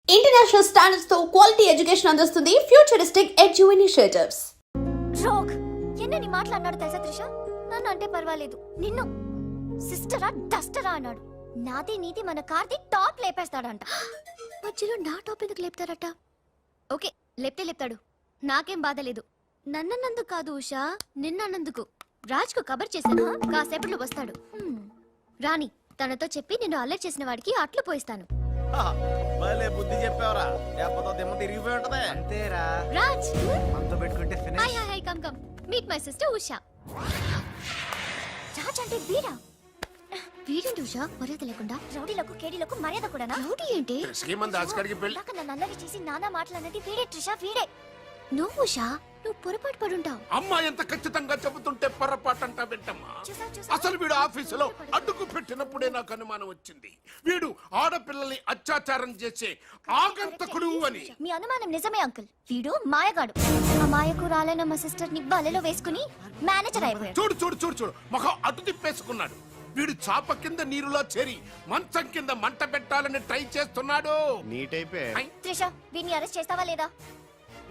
International standards తో quality education అందిస్తుంది futuristic edu initiatives. Rogue ఎన్నని మాట్లాడినాడు తెలుసా త్రిష? నన్ను అంటే పర్వాలేదు, నిన్ను సిస్టరా డస్టరా అన్నాడు. నాది నీది మన కార్తీ టాప్ లేపేస్తాడంట. మధ్యలో నా టాప్ ఎందుకు లేపుతాడట? ఓకే, లేపితే లేపుతాడు, నాకేం బాధ లేదు. నన్నన్నందుకు కాదు ఉషా, నిన్నన్నందుకు. రాజ్కు కబర్ చేశాను, కాసేపట్లో వస్తాడు. రాణి తనతో చెప్పి నిన్ను అల్లరి చేసిన వాడికి అట్లు పోయిస్తాను. భలే బుద్ధి చెప్పావరా, లేకపోతే దిమ్మ తిరిగిపోయి ఉంటది. అంతేరా, రాజ్ మనతో పెట్టుకుంటే finish. Hi hi hi, come come meet my sister Usha. Raj అంటే వీరా? వీరేంటి ఉషా మర్యాద లేకుండా? రౌడీలకు కేడీలకు మర్యాద కూడానా? రౌడీ ఏంటి? ఇందాక నన్ను అల్లరి చేసి నానా మాట్లాడినది వీడే త్రిష, వీడే. నువ్వు ఉషా, నువ్వు పొరపాటు పడుంటావు. అమ్మా ఎంత ఖచ్చితంగా చెబుతుంటే పొరపాటంటా వింటమ్మా. అసలు వీడు ఆఫీసులో అడ్డుకు పెట్టినప్పుడే నాకు అనుమానం వచ్చింది. వీడు ఆడపిల్లల్ని అత్యాచారం చేసే ఆగంతకుడు అని. మీ అనుమానం నిజమే అంకుల్, వీడు మాయగాడు. ఆ మాయకు రాలైన మా సిస్టర్ ని బలలో వేసుకుని మేనేజర్ అయిపోయాడు. చూడు చూడు చూడు చూడు, మొహం అటు తిప్పేసుకున్నాడు. వీడు చాప కింద నీరులో చేరి మంచం కింద మంట పెట్టాలని ట్రై చేస్తున్నాడు. నీట్ అయిపోయి ఐ, త్రిష, వీడిని అరెస్ట్ చేస్తావా లేదా?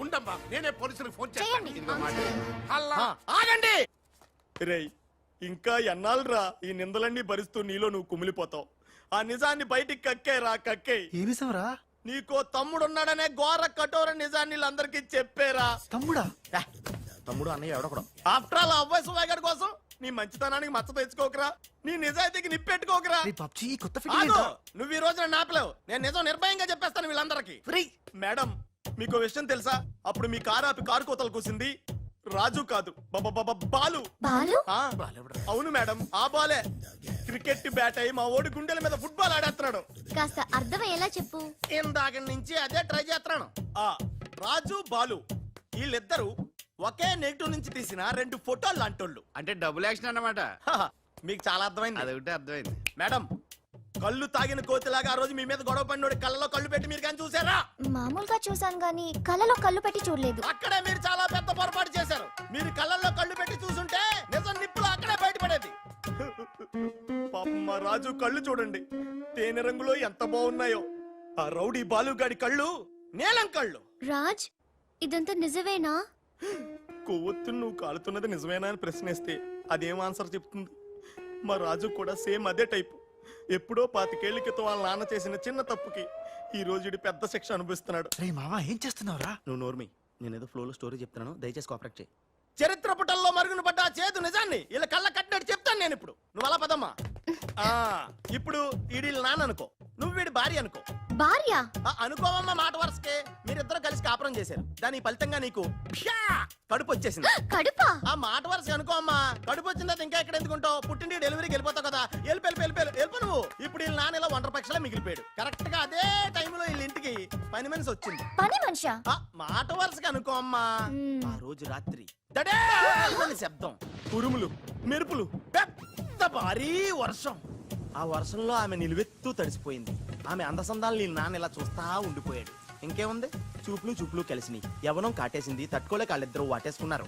ఉండమ్మా, నేనే పోలీసులకు ఫోన్ చేయండి. చేస్తాను. ఆగండి రేయ్, ఇంకా ఎన్నాళ్ళరా ఈ నిందలన్నీ భరిస్తూ నీలో నువ్వు కుమిలిపోతావు. ఆ నిజాన్ని బయటికి కక్కేరా, కక్కే. ఏ విషయంరా? నీకో తమ్ముడున్నాడనే ఘోర కఠోర నిజాన్ని వీళ్ళందరికీ చెప్పేరా. తమ్ముడా? తమ్ముడు అన్నయ్య ఎవడకూడదు. ఆఫ్టర్ ఆల్ అవ్వాయి సువాగడ్ కోసం నీ మంచితనానికి మచ్చ తెచ్చుకోకరా, నీ నిజాయితీకి నిప్పెట్టుకోకరా. పబ్జి కొత్త ఆగు, ఫిట్టింగ్. నువ్వు ఈ రోజున నాపలేవు. నేను నిజం నిర్భయంగా చెప్పేస్తాను వీళ్ళందరికీ. మేడం, మీకు విషయం తెలుసా? అప్పుడు మీ కారు ఆపి కారు కోతలు కూసింది రాజు కాదు, బాలు. బాలు? ఆ, అవును మేడం, ఆ బాలే క్రికెట్ బ్యాట్ అయి మా ఓడి గుండెల మీద ఫుట్బాల్ ఆడేస్తున్నాడు. కాస్త అర్థమయ్యేలా చెప్పు. ఇందాక నుంచి అదే ట్రై చేస్తున్నాను. ఆ రాజు బాలు వీళ్ళిద్దరు ఒకే నెగిటివ్ నుంచి తీసిన రెండు ఫోటోలు లాంటోళ్ళు. అంటే డబుల్ యాక్షన్ అన్నమాట. మీకు చాలా అర్థమైంది. అదొకటి అర్థమైంది. మేడం, కళ్ళు తాగిన కోతిలాగా ఆ రోజు మీ మీద గొడవ పడినోడి కళ్ళలో కళ్ళు పెట్టి మీరు కానీ చూసారా? మామూలుగా చూసాను గానీ కళ్ళలో కళ్ళు పెట్టి చూడలేదు. అక్కడే మీరు చాలా పెద్ద పొరపాటు చేశారు. మీరు కళ్ళల్లో కళ్ళు పెట్టి చూసుంటే నిజం నిప్పులు అక్కడే బయటపడేది. పాపం మా రాజు కళ్ళు చూడండి, తేనె రంగులో ఎంత బాగున్నాయో. ఆ రౌడీ బాలుగాడి కళ్ళు నీలం కళ్ళు. రాజ్, ఇదంతా నిజమేనా? కొవ్వొత్తు నువ్వు కాలుతున్నది నిజమేనా అని ప్రశ్నిస్తే అదేం ఆన్సర్ చెప్తుంది? మా రాజు కూడా సేమ్ అదే టైపు. ఎప్పుడో 25 ఏళ్ల క్రితం వాళ్ళ నాన్న చేసిన చిన్న తప్పుకి ఈ రోజు ఈడు పెద్ద శిక్ష అనుభవిస్తున్నాడు. రే మావా, ఏం చేస్తున్నావురా? నువ్వు నోర్మి, నేనేదో ఫ్లోలో స్టోరీ చెప్తున్నాను, దయచేసి కోఆపరేట్ చేయి. చరిత్ర పుటల్లో మరుగున పడ్డ ఆ చేదు నిజాన్ని ఇలా కళ్ళ కట్టినట్టు చెప్తాను నేను ఇప్పుడు. నువ్వు అలా పదమ్మా. ఇప్పుడు ఈడి నాన్న అనుకో, నువ్వు వీడి భార్య అనుకో. భార్య? అనుకోవమ్మా, మాట వరుసకే మీరిద్దరు కలిసి కాపురం చేశారు. దాని ఫలితంగా నీకు కడుపు వచ్చేసింది. కడుపా? ఆ మాట వరుస అనుకో అమ్మా. కడుపు వచ్చిన తర్వాత ఇంకా ఎక్కడ ఎందుకుంటావు? పుట్టింటి డెలివరీకి వెళ్ళిపోతావు కదా. వెళ్ళిపో నువ్వు. ఇప్పుడు వీళ్ళ నాన్న ఇలా 100 పక్షలా మిగిలిపోయాడు. కరెక్ట్ గా అదే టైంలో వీళ్ళ ఇంటికి పని మనిషి వచ్చింది. పని మనిషా? మాట వరుసగా అనుకో అమ్మా. ఆ రోజు రాత్రి దడే శబ్దం, ఉరుములు, మెరుపులు, పెద్ద భారీ వర్షం. ఆ వర్షంలో ఆమె నిలువెత్తు తడిసిపోయింది. ఆమె అందసందాలు నీ నాన్న ఇలా చూస్తా ఉండిపోయాడు. ఇంకేముంది, చూపులు కలిసినాయి. యవనం కాటేసింది, తట్టుకోలేక వాళ్ళిద్దరూ వాటేసుకున్నారు.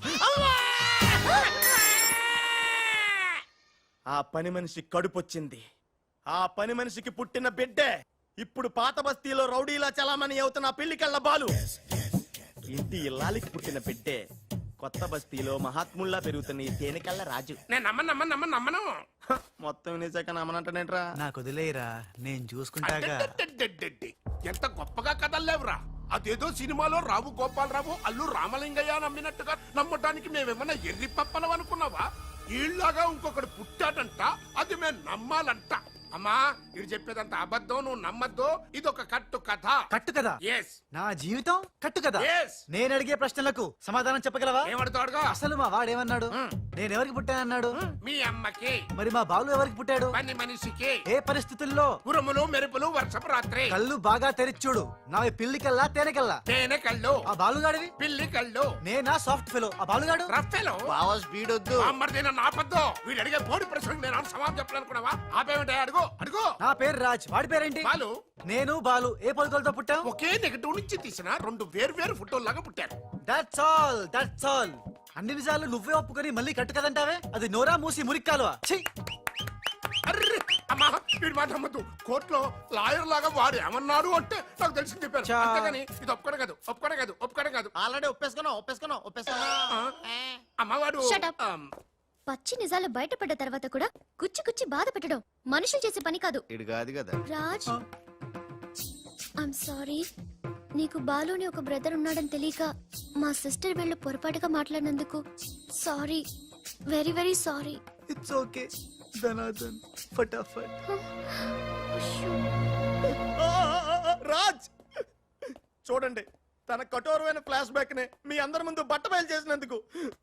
ఆ పని మనిషి కడుపొచ్చింది. ఆ పని మనిషికి పుట్టిన బిడ్డే ఇప్పుడు పాత బస్తీలో రౌడీలా చలామణి అవుతున్న పెళ్లికళ్ళ బాలు. ఇంటి ఇల్లాలికి పుట్టిన బిడ్డే కొత్త బస్తీలో మహాత్ముల్లా పెరుగుతున్న ఈ తేనెకళ్ళ రాజు. నేను నమ్మను. మొత్తం వినేశాక నమ్మనంటనేట్రా? నాకు వదిలేరా, నేను చూసుకుంటాగా. అడ్డడ్డడ్డడ్డడ్డి. ఎంత గొప్పగా కథలు లేవురా. అదేదో సినిమాలో రావు గోపాలరావు అల్లు రామలింగయ్య నమ్మినట్టుగా నమ్మటానికి మేమేమన్నా ఎర్రి పప్పలం అనుకున్నావా? ఈళ్ళగా ఇంకొకటి పుట్టాడంట, అది మేము నమ్మాలంట. అమ్మా, ఇది చెప్పేదంత అబద్ధం, నువ్వు నమ్మద్దు. ఇదొక కట్టు కథ. కట్టు కదా? ఎస్. నా జీవితం కట్టు కదా? ఎస్. నేను అడిగే ప్రశ్నలకు సమాధానం చెప్పగలవా? ఏమడుతాడుగా? అసలు మా వాడేమన్నాడు? నేను ఎవరికి పుట్టానన్నాడు? మీ అమ్మకి. మరి మా బాలు ఎవరికి పుట్టాడు? పని మనిషికి. ఏ పరిస్థితుల్లో? ఉరుములు మెరుపులు, వర్షపు రాత్రి. కళ్ళు బాగా తెరిచూడు. నావి పిల్లి కల్లా తేనె కల్లా? తేనె కళ్ళు. ఆ బాలుగాడివి? పిల్లి కళ్ళు. నేనా సాఫ్ట్ ఫెలో, ఆ బాలుగాడు రఫెలో. బావా స్పీడ్ వద్దు. అమ్మర్దైనా నాపద్దు. వీడు అడిగే పోటీ ప్రశ్నకు నేను సమాధానం చెప్పాలనుకున్నావా? ఆపేమిటే? అడుగు. నా పేరు రాజ్, వాడి పేరేంటి? బాలు. నేను బాలు ఏ పొలకలతో పుట్టాం? ఒకే నెగటివ్ నుంచి తీసిన 2 వేర్వేరు ఫోటోల్లాగా పుట్టారు. That's all. అన్ని నిజాలు నువ్వే ఒప్పుకొని మళ్ళీ కట్టు కదంటావే? అది నోరా మూసి మురిక్కాలువా? అర్రే, అమ్మా వీడి మాట నమ్మద్దు. కోర్టులో లాయర్ లాగా వాడు ఏమన్నాడు అంటే నాకు తెలిసి చెప్పాను. చా. అంతేగాని ఇది ఒప్పుకోవడం కాదు. ఆల్రెడీ ఒప్పేసుకున్నావు. అమ్మవాడు Shut up. పచ్చి నిజాలు బయటపడ్డ తర్వాత కూడా గుచ్చి గుచ్చి బాధ పెట్టడం మనుషులు చేసే పని కాదు. ఇడు కాదు కదా. Raj I'm sorry. నీకు బాలుని ఒక బ్రదర్ ఉన్నాడని తెలియక మా సిస్టర్ వీళ్ళు పొరపాటుగా మాట్లాడినందుకు sorry, very very sorry. It's okay ధనాధన్ ఫటాఫట్. రాజ్ చూడండి, తన కఠోరమైన ఫ్లాష్ బ్యాక్ నే మీ అందరి ముందు బట్ట బయలు చేసినందుకు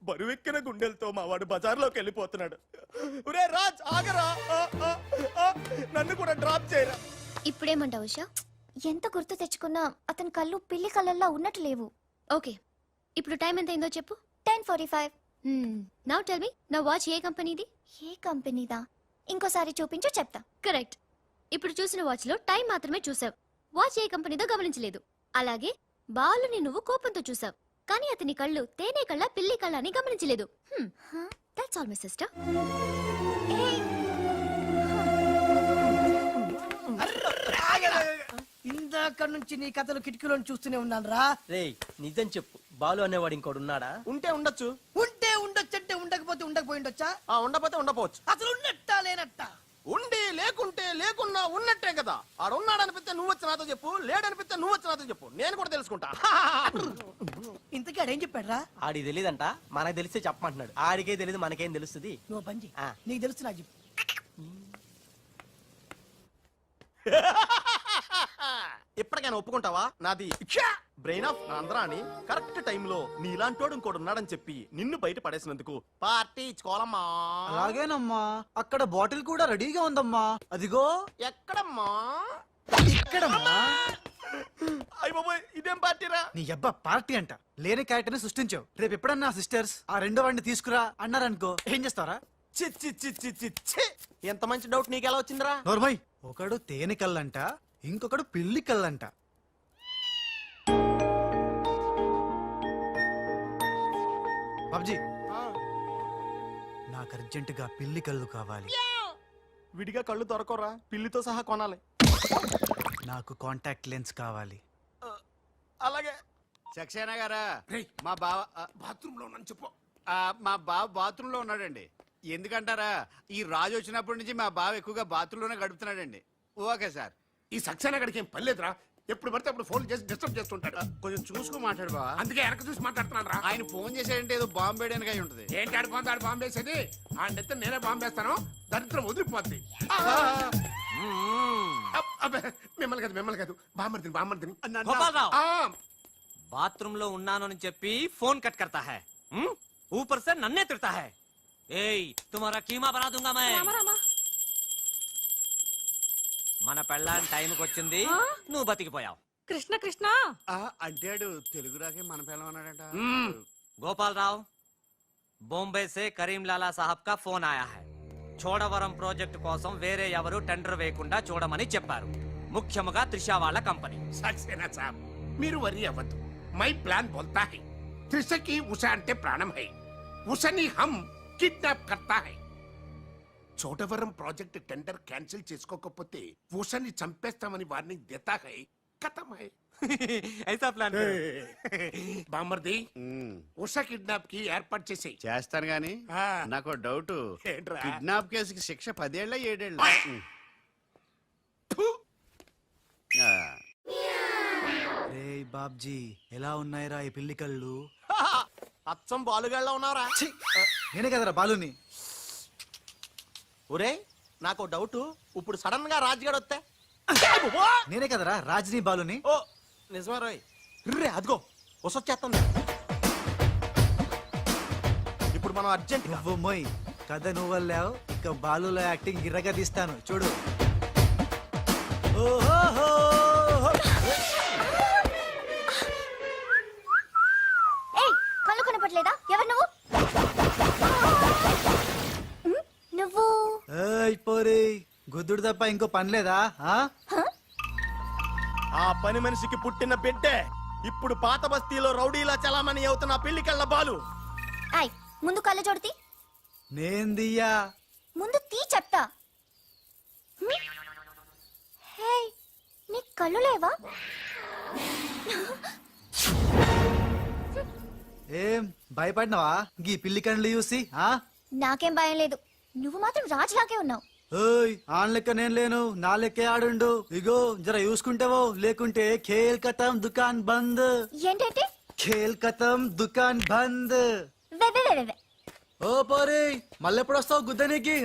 బరువెక్కిన గుండెలతో మా వాడు బజార్లోకి వెళ్ళిపోతున్నాడు. ఒరే రాజ్ ఆగరా, నన్ను కూడా డ్రాప్ చేయరా. ఇప్పుడేమంటావు ఉషా? ఎంత గుర్తు తెచ్చుకున్నా అతని కళ్ళు పిల్లి కళ్ళల్లా ఉన్నట్టు లేవు. ఓకే, ఇప్పుడు టైం ఎంత అయిందో చెప్పు. 10:45. నౌ టెల్ మీ, నా వాచ్ ఏ కంపెనీది? ఏ కంపెనీదా? ఇంకోసారి చూపించు చెప్తా. కరెక్ట్. ఇప్పుడు చూసిన వాచ్ లో టైం మాత్రమే చూసావు, వాచ్ ఏ కంపెనీదో గమనించలేదు. అలాగే బాలుని నువ్వు కోపంతో చూసావు, కానీ అతని కళ్ళు తేనె కళ్ళ పిల్లి కళ్ళ అని గమనించలేదు. That's all my sister. ఇందాక నుంచి నీ కథలు కిటికీలను చూస్తూనే ఉన్నాను రా. రేయ్ నిజం చెప్పు, బాలు అనేవాడు ఇంకోడు ఉన్నాడా? ఉంటే ఉండొచ్చు, ఉంటే ఉండొచ్చంటే ఉండకపోతే ఉండకపోయి ఉండొచ్చా? ఉండపోతే ఉండపోవచ్చు. అసలు ఉన్నట్టా లేనట్టా? ఉండి లేకుంటే లేకున్నా ఉన్నట్టే కదా. ఆడున్నాడనిపిస్తే నువ్వు వచ్చి నాతో చెప్పు, లేడనిపిస్తే నువ్వు వచ్చి నాతో చెప్పు, నేను కూడా తెలుసుకుంటా. ఇంతకీ ఆడేం చెప్పాడు రా? ఆడికి తెలియదంట, మనకు తెలిస్తే చెప్పమంటున్నాడు. ఆడికే తెలియదు, మనకేం తెలుస్తుంది? నువ్వు పని చెయ్యి. ఆ. నీకు తెలుసు నాకు చెప్పు. ఇప్పటికైనా ఒప్పుకుంటావా? నాది బ్రెయిన్ ఆఫ్ ఆంధ్రా అని కరెక్ట్ టైంలో నీలాంటోడు ఇంకోటి ఉన్నాడని చెప్పి నిన్ను బయట పడేసినందుకు పార్టీ ఇచ్చుకోవాలమ్మా. అలాగేనమ్మా, అక్కడ బాటిల్ కూడా రెడీగా ఉందమ్మా. అదిగో ఎక్కడమ్మా? ఇక్కడమ్మా. అయ్య బాబోయ్, ఇదేం పార్టీరా? నీ అబ్బా పార్టీ అంట లేని క్యారెక్టర్ ని సృష్టించావు. రేపు ఎప్పుడన్నా సిస్టర్స్ ఆ రెండో వాడిని తీసుకురా అన్నారనుకో, ఏం చేస్తారా? చి చి చి చి చి చి. ఎంత మంచి డౌట్ నీకు ఎలా వచ్చిందిరా? నోర్మై, ఒకడు తేనె కళ్ళంట, ఇంకొకడు పిల్లి కళ్ళంట. బాబ్జీ, నాకు అర్జెంటుగా పిల్లి కళ్ళు కావాలి. విడిగా కళ్ళు దొరకరా, పిల్లితో సహా కొనాలి. నాకు కాంటాక్ట్ లెన్స్ కావాలి. అలాగే. సక్సేనా గారా, రేయ్. మా బావ బాత్రూమ్ లో ఉన్నాను చెప్పు. మా బావ బాత్రూమ్ లో ఉన్నాడండి. ఎందుకంటారా, ఈ రాజు వచ్చినప్పటి నుంచి మా బావ ఎక్కువగా బాత్రూమ్ లోనే గడుపుతున్నాడండి. Okay sir. ఈ సక్సేనా గడికి ఏం పర్లేదురా, ఎప్పుడు పడితే అప్పుడు ఫోన్ చేసి డిస్టర్బ్ చేస్తుంటాడు. కొంచెం చూసుకో మాట్లాడు బావ. అందుకే వెనక చూసి మాట్లాడుతున్నాను రా. ఆయన ఫోన్ చేశాడంటే ఏదో బాంబు వేయడానికి అయి ఉంటది. ఏంటి ఆడు బాంబేసేది? ఆ నెత్త నేనే బాంబేస్తాను, దరిద్రం వదిలిపోద్ది. మిమ్మల్ని కాదు బామ్మర్దిని. గోపాలరావు ఆ, బాత్రూమ్ లో ఉన్నాను అని చెప్పి ఫోన్ కట్ करता है, ऊपर से नन्हे तिरता है. ఏయ్ तुम्हारा कीमा बना दूंगा मैं. మన పెళ్ళాన్ టైంకి వచ్చింది, నువ్వు బతికిపోయావు. కృష్ణ కృష్ణ అంటే ఆడు తెలుగు రాకే మన పిల్లలు అన్నాడట. గోపాలరావు, బొంబే से కరీం లాలా సాహబ్ కా ఫోన్ ఆయా है. చోడవరం ప్రాజెక్ట్ కోసం వేరే ఎవరు టెండర్ వేయకుండా చూడమని చెప్పారు, ముఖ్యముగా త్రిషా వాళ్ళ కంపెనీ. సక్సేనా సాబ్, మీరు వరి అవ్వద్దు. మై ప్లాన్ బోల్తా హై. త్రిషకి ఉష అంటే ప్రాణం హై. ఉషని హమ్ కిడ్నాప్ కర్తా హై. చోటవరం ప్రాజెక్ట్ టెండర్ క్యాన్సిల్ చేసుకోకపోతే ఉషని చంపేస్తామని వార్నింగ్ దేతా హై. ఖతం హై. ఐసా ప్లాన్ బామర్ది, ఉష కిడ్నాప్ కి ఏర్పాటు చేసేయ్. చేస్తాను గాని ఆ. నాకు డౌట్. ఏంట్రా? కిడ్నాప్ కేసుకి శిక్ష 10 ఏళ్ళ 7 ఏళ్ళ? ఫు. రే బాబ్జీ, ఎలా ఉన్నాయిరా ఈ పిల్లి కళ్ళు? అచ్చం బాలుగాళ్ళ ఉన్నారా? ఛీ, నేనే కదరా బాలుని. ఒరే నాకు డౌట్, ఇప్పుడు సడన్ గా రాజుగాడు వస్తే? నేనే కదరా రాజ్ని బాలుని. ఓ నిజమే రోయ్. రే అదిగో వసొచ్చేస్తుంది. ఇప్పుడు మనం అర్జెంట్ నువ్వు మొయ్, కథ నువ్వు వెళ్ళావు, ఇక బాలులో యాక్టింగ్ గిర్రగా తీస్తాను చూడు. ఓహో, ఏయ్, కళ్ళు కనపడలేదా? ఎవరు నువ్వు? నువ్వు పోరే, గుద్దుడు తప్ప ఇంకో పని లేదా? ఆ? ఆ పని మనిషికి పుట్టిన బిడ్డే ఇప్పుడు పాత బస్తీలో రౌడీలా చలామణి అవుతున్న పిల్లి కళ్ళ బాలు. ఐ ముందు కళ్ళ జోడితి. నేను దియ్యా. ముందు తీ చెప్తా. హే నీ కళ్ళు లేవా? ఏం భయపడినావా గీ పిల్లి కండ్లు చూసి? నాకేం భయం లేదు, నువ్వు మాత్రం రాజులాగే ఉన్నావు. ఓయ్ ఆన్ లెక్క నేను లేను, నా లెక్కే ఆడుండు. ఇగో జర చూసుకుంటావో, లేకుంటే ఖేల్ ఖతం దుకాన్ బంద్. ఏంటంటే ఖేల్ ఖతం దుకాన్ బంద్. వే వే వే వే. ఓ పోరే మళ్ళెప్పుడు వస్తావు గుద్దనికి?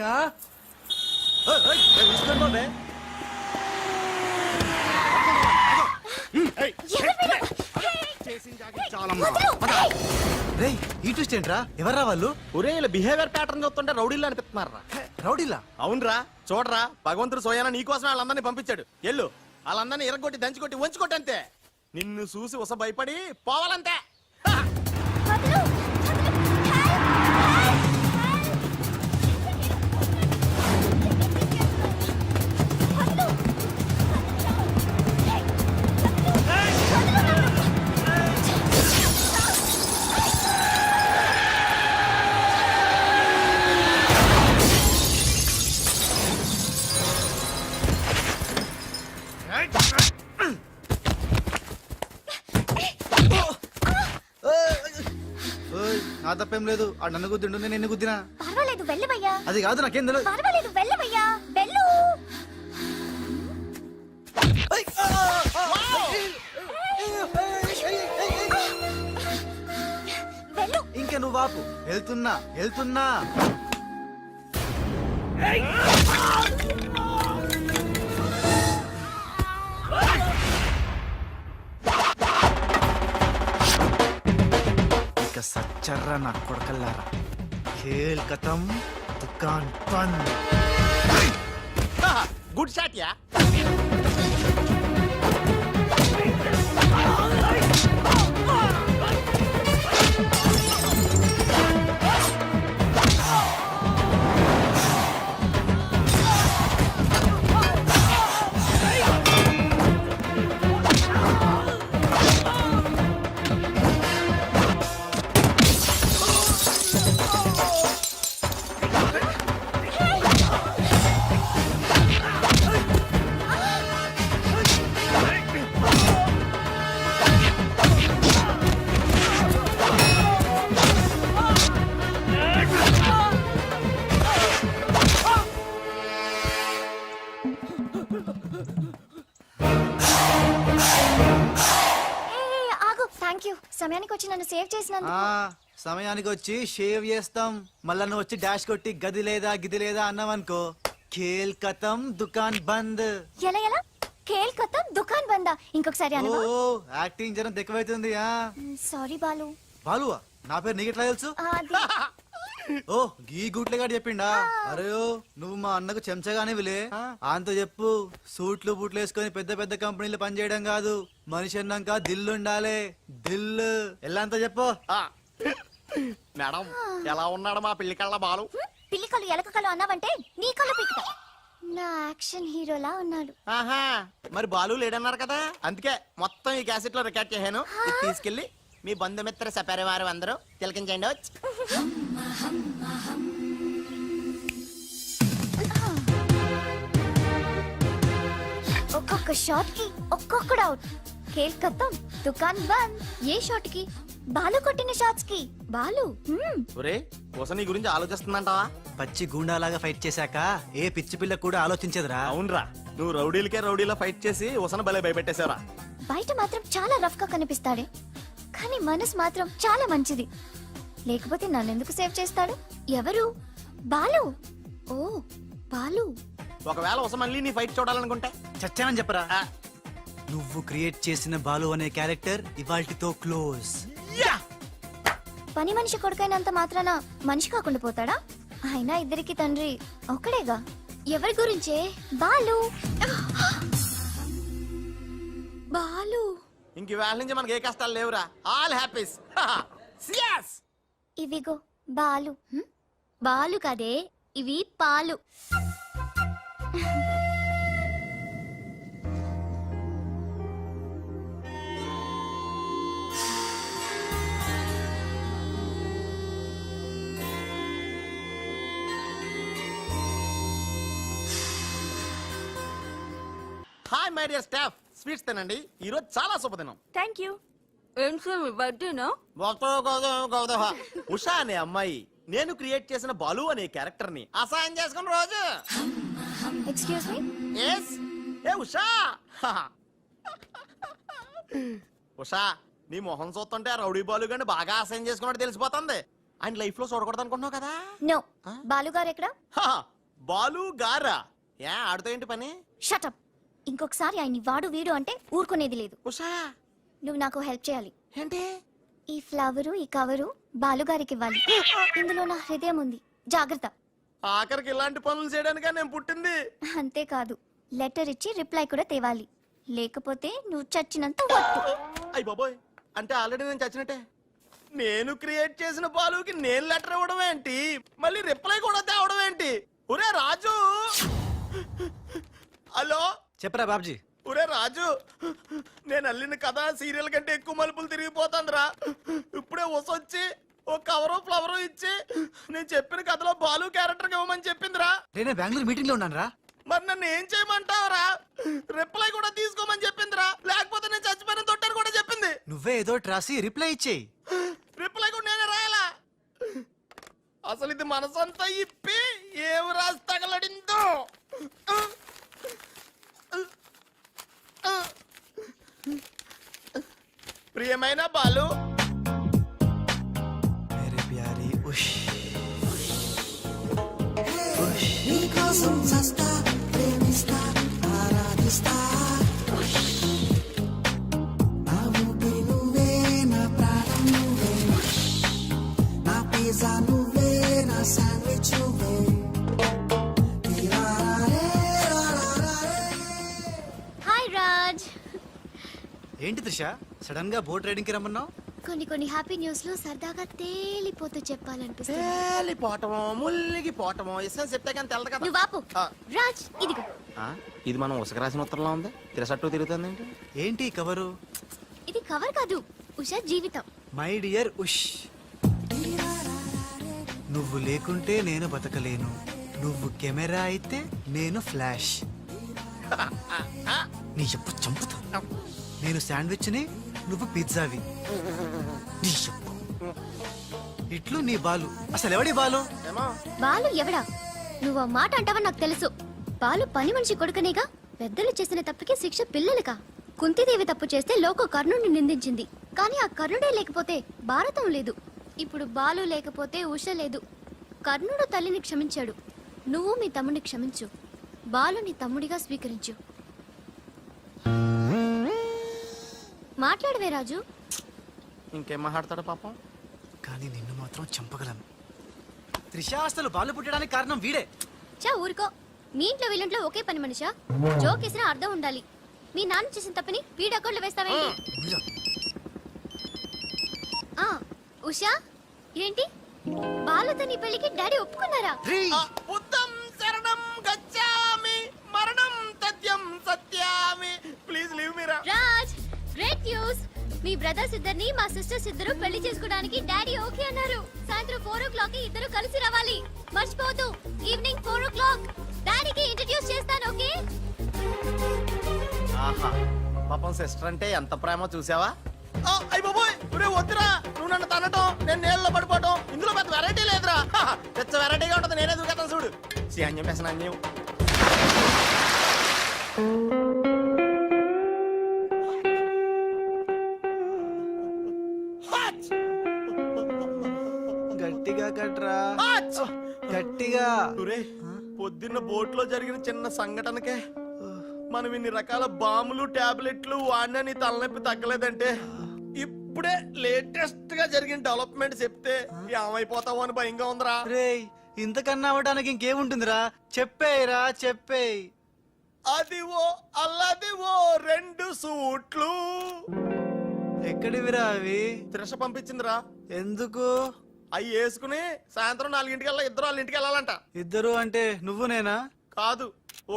రే ఈ ట్విస్ట్ ఏంట్రా? ఎవర్రా వాళ్ళు? ఒరే ఇలా బిహేవియర్ ప్యాటర్న్ చూస్తుంటే రౌడీలు అనిపిస్తున్నారా? రౌడీలా? అవునరా, చూడరా, భగవంతుడు సోయానా నీకోసం వాళ్ళందరినీ పంపించాడు. ఎల్లు వాళ్ళందరినీ ఇరగొట్టి దంచుకొట్టి వంచుకొట్టి అంతే. నిన్ను చూసి ఉస భయపడి పోవాలంతే. వదలు, వదలు. ఓయ్ నా తప్పేం లేదు, ఆ నన్ను గుద్దిండు, నేను ఎన్ని గుద్దినా? పర్వాలేదు వెళ్ళవయ్యా. అది కాదు, నాకేం తెలియదు. పర్వాలేదు వెళ్ళవయ్యా, వెళ్ళు. వెళ్ళు. ఇంకా నువ్వు ఆపు, వెళ్తున్నా వెళ్తున్నా. ఇక సచ్చర్రా నా కొడకల్లారా. ఖేల్ ఖతం దుకాన్ బంద్. Good shot yeah. సమయానికి వచ్చి నన్ను సేవ్ చేసినందుకు. సమయానికి వచ్చి షేవ్ చేస్తాం, మళ్ళా నువ్వు వచ్చి డాష్ కొట్టి గది లేదా గిది లేదా అన్నావనుకో, ఖేల్ ఖతం దుకాన్ బంద్. ఎలా ఎలా? ఖేల్ ఖతం దుకాన్ బందా? ఇంకొకసారి ఓ అనవా? యాక్టింగ్ జనం ఎక్కువైతుంది. సారీ బాలు. బాలువా? నా పేరు నీకు ఎట్లా తెలుసు? అది ఓ గీ గుట్లేగాడు చెప్పిండా? అరే నువ్వు మా అన్నకు చెంచగానే విలే, అంత చెప్పు. సూట్లు బూట్లు వేసుకొని పెద్ద పెద్ద కంపెనీలు పనిచేయడం కాదు, మనిషి అన్నాక దిల్లు ఉండాలి. దిల్లు ఎలా అంత చెప్పు. మేడం ఎలా ఉన్నాడు మా పిల్లి కళ్ళ బాలు? పిల్లి కళ్ళు ఎలక కళ్ళు అన్నావంటే నీ కళ్ళు పీకుతా. నా యాక్షన్ హీరోలా ఉన్నాడు. ఆహా, మరి బాలు లేడన్నారు కదా, అందుకే మొత్తం ఈ క్యాసెట్ లో రికార్డ్ చేశాను. ఇది తీసుకెళ్లి మీ బంధుమిత్ర సపరివారు అందరూ తిలకించండి. ఒక్కొక్క షాట్ కి ఒక్కొక్కడు అవుట్. ఖేల్ ఖతం దుకాన్ బంద్. ఏ షాట్ కి? బాలు కొట్టిన షాట్స్ కి. బాలు ఒరే కోస నీ గురించి ఆలోచిస్తుందంటావా? పచ్చి గూండాలాగా ఫైట్ చేశాక ఏ పిచ్చి పిల్ల కూడా ఆలోచించదురా. అవునరా, నువ్వు రౌడీలకే రౌడీలా ఫైట్ చేసి ఉసన భలే భయపెట్టేశారా. బయట మాత్రం చాలా రఫ్ గా కనిపిస్తాడే, కానీ మనసు మాత్రం చాలా మంచిది. లేకపోతే నన్నెందుకు సేవ్ చేస్తాడు? ఎవరు? బాలు. ఓ బాలు. ఒకవేళ ఉస మళ్ళీ నీ ఫైట్ చూడాలనుకుంటే చచ్చానని చెప్పరా. నువ్వు క్రియేట్ చేసిన బాలు అనే క్యారెక్టర్ ఇవాల్టితో క్లోజ్. పని మనిషి కొడుకైనంత మాత్రాన మనిషి కాకుండా పోతాడా? అయినా ఇద్దరికి తండ్రి ఒక్కడేగా. ఎవరి గురించే? బాలు. బాలు. ఇంక వేళ నుంచి మనకి ఏ కష్టాలు లేవురా. All happies. ఇవిగో బాలు. బాలు కదే, ఇవి పాలు. Hi my dear staff, sweets తినండి. ఈ రోజు చాలా శుభదినం. Thank you. ఏం సార్ మీ బర్త్డేనా? ఉషా అనే అమ్మాయి నేను క్రియేట్ చేసిన బాలు అనే క్యారెక్టర్ ని అసహాయం చేసుకున్న రోజు. Excuse me. ఎస్ ఏ ఉషా. ఉషా, నీ మొహం చూస్తుంటే ఆ రౌడీ బాలు గాని బాగా అసహాయం చేసుకున్నట్టు తెలిసిపోతుంది. ఆయన లైఫ్ లో చూడకూడదు అనుకుంటున్నావు కదా. నో. బాలు గారు ఎక్కడ? హా, బాలు గారా? ఏ ఆడుతో ఏంటి పని? షటప్. ఇంకొకసారి ఆయన్ని వాడు వీడు అంటే ఊరుకునేది లేదు. ఉషా నువ్వు నాకు హెల్ప్ చేయాలి. ఏంటి? ఈ ఫ్లవరు ఈ కవరు బాలుగారికి ఇవ్వాలి. ఇందులో నా హృదయం ఉంది, జాగ్రత్త. ఆఖరికి ఇలాంటి పనులు చేయడానికే నేను పుట్టింది. అంతేకాదు, లెటర్ ఇచ్చి రిప్లై కూడా తేవాలి. లేకపోతే నువ్వు చచ్చినంత ఒట్టు. అయ్య బాబోయ్, అంటే ఆల్రెడీ నేను చచ్చినట్టే. నేను క్రియేట్ చేసిన బాలుకి నేను లెటర్ ఇవ్వడం ఏంటి, మళ్ళీ రిప్లై కూడా తేవడం ఏంటి? ఒరే రాజు. హలో, చెప్పరా బాబ్జీ. ఒరే రాజు, నేను అల్లిన కథ సీరియల్ కంటే ఎక్కువ మలుపులు తిరిగిపోతుందిరా. ఇప్పుడే వసొచ్చి ఓ కవరు ఫ్లవరు ఇచ్చి నేను చెప్పిన కథలో బాలు క్యారెక్టర్ ఇవ్వమని చెప్పిందిరా. నేను బెంగళూరు మీటింగ్ లో ఉన్నాను రా. మరి నన్ను ఏం చేయమంటావురా? రిప్లై కూడా తీసుకోమని చెప్పిందిరా. లేకపోతే నేను చచ్చిపోయిన తొట్టాను కూడా చెప్పింది. నువ్వే ఏదో రాసి రిప్లై ఇచ్చేయి. రిప్లై కూడా నేనే రాయాలా? అసలు ఇది మనసంతా ఇప్పి ఏం రాసి తగలడిందో. ప్రియమైన బాలు, మేరే ప్యారీ ఉష్ ఉష్. హాయ్ రాజ్. ఏంటి త్రిష, సడన్ గా బోట్ రైడింగ్ కి రమ్మన్నావు? కొన్ని హ్యాపీ న్యూస్ లో సరదాగా తేలిపోతూ చెప్పాలనిపిస్తుంది. తేలిపోవటమో ముల్లిగిపోవటమో ఇష్టం చెప్తే కానీ తెలదు కదా. నువ్వు ఆపు. ఆ. రాజ్, ఇదిగో. ఇది మనం ఉసక రాసిన ఉత్తరంలో ఉంది. తిరసట్టు తిరుగుతుంది ఏంటి? ఏంటి ఈ కవరు? ఇది కవర్ కాదు, ఉషా జీవితం. మై డియర్ ఉష్, నువ్వు లేకుంటే నేను బతకలేను. నువ్వు కెమెరా అయితే నేను ఫ్లాష్. నీ చెప్పు చంపుతా. నేను శాండ్విచ్ ని, నువ్వు పిజ్జావి. నీ చెప్పు ఇట్లు నీ బాలు. అసలు ఎవడి బాలు? బాలు ఎవడా? నువ్వు ఆ మాట అంటావని నాకు తెలుసు. బాలు పని మనిషి కొడుకనేగా. పెద్దలు చేసిన తప్పుకి శిక్ష పిల్లలకా? కుంతిదేవి తప్పు చేస్తే లోక కర్ణుడిని నిందించింది. కానీ ఆ కర్ణుడే లేకపోతే భారతం లేదు. ఇప్పుడు బాలు లేకపోతే ఉష లేదు. కర్ణుడు తల్లిని క్షమించాడు. నువ్వు మీ తమ్ముడిని క్షమించు. బాలుని తమ్ముడిగా స్వీకరించు. మాట్లాడవే రాజు. ఇంకేం మాట్లాడతాడు పాపం. కానీ నిన్ను మాత్రం చంపగలను. త్రిష, అసలు బాలు పుట్టడానికి కారణం వీడే. చా ఊరుకో. మీ ఇంట్లో వీళ్ళంట్లో ఒకే పని మనిషా? జోకేసినా అర్థం ఉండాలి. మీ నాన్న చేసిన తప్పని వీడి అకౌంట్లో వేస్తావేంటి? ఉషా, ఏంటి బాలుతో నీ పెళ్లికి డాడీ ఒప్పుకున్నారా? బుద్ధం శరణం గచ్చామి, మరణం తథ్యం సత్యామి. ప్లీజ్ లీవ్ మీ రా. Raj, great news. మీ బ్రదర్స్ ఇద్దరిని మా సిస్టర్స్ ఇద్దరు పెళ్లి చేసుకోవడానికి డాడీ ఓకే అన్నారు. సాయంత్రం 4 o'clock కి ఇద్దరు కలిసి రావాలి. మర్చిపోవద్దు. ఈవినింగ్ 4 o'clock డాడీకి ఇంట్రడ్యూస్ చేస్తాను, ఓకే? ఆహా, పాపం సిస్టర్ అంటే ఎంత ప్రేమో చూసావా? అయ్య బాబోయ్, ఒరే వద్దురా. నువ్వు నన్ను తనటం, నేను నీళ్ళలో పడిపోవటం, ఇందులో పెద్ద వెరైటీ లేదురా. పెద్ద వెరైటీగా ఉంటుంది. నేనే దూకేతాను చూడు. అన్యం వేసిన అన్యం. గట్టిగా కట్రా, గట్టిగా. ఒరే, పొద్దున్న బోట్ లో జరిగిన చిన్న సంఘటనకే మనం ఇన్ని రకాల బాంబులు టాబ్లెట్లు వాడినా నీ తలనొప్పి తగ్గలేదంటే ఇప్పుడే లేటెస్ట్ గా జరిగిన డెవలప్మెంట్ చెప్తే ఏమైపోతావు అని భయంగా ఉందిరా. రేయ్, ఇంతకన్నా అవ్వడానికి ఇంకేముంటుందిరా? చెప్పేయరా, చెప్పేయ్. అదివో అల్లదివో 2 సూట్లు. ఎక్కడివిరా అవి? త్రిష పంపించిందిరా. ఎందుకు? అవి వేసుకుని సాయంత్రం 4 ఇద్దరు వాళ్ళ ఇంటికి వెళ్ళాలంట. ఇద్దరు అంటే నువ్వు నేనా? కాదు,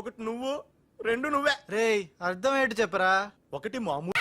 ఒకటి నువ్వు, 2 నువ్వే. రేయ్, అర్థం ఏంటి చెప్పరా? ఒకటి మామూలు